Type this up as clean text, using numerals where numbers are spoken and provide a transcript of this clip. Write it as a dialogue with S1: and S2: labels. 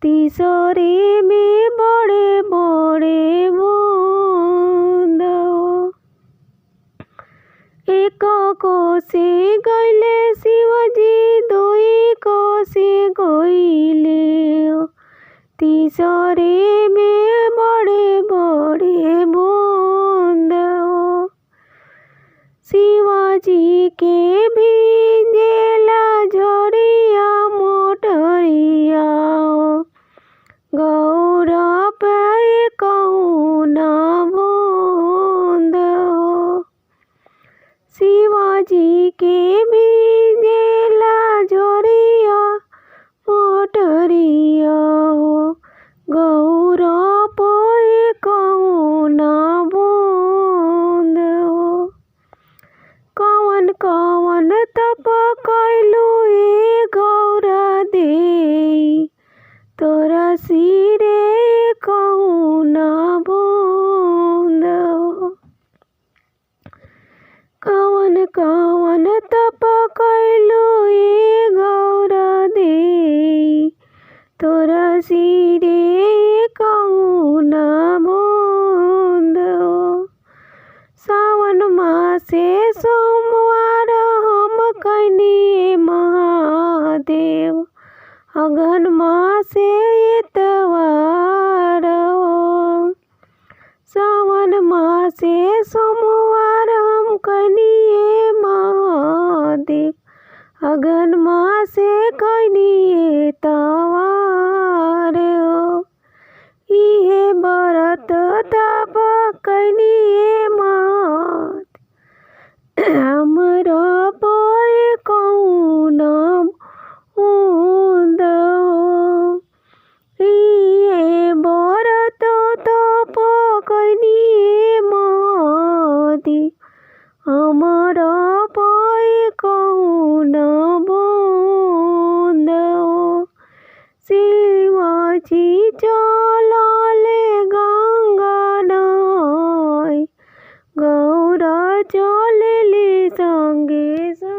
S1: तीसरे में बड़े बड़े बूंद। एक कोसे गइले शिवजी, दुई कोसे गइले। तीसरे में बड़े बड़े बूंद। शिवजी के भींजेला झरिया मोटरिया, गौरा पे कौना बूंद। शिवजी के भींजेला झरिया मोटरिया, गौरा पे कौना बूंद। कवन कवन तप कैलू ए गौरा दे, तोरा सिरे कौना बूंद। कवन कवन तप कैलू ए गौरा दे, तोरा सिरे कौना बूंद। सावन मासे सोमवार हम कैनी महादेव, अगहन मासे एतवार। सावन मासे सोमवार हम कैनी महादेव, अगहन मासे कैनी एतवार। इहे व्रत तप कैनी महादेव, हमरा पे कौना बूंद। इहे व्रत तप कैनी महादेव, हमरा पे कौना बूंद। शिवजी चलले गंगा नहाय, गौरा चलली संगे संगे।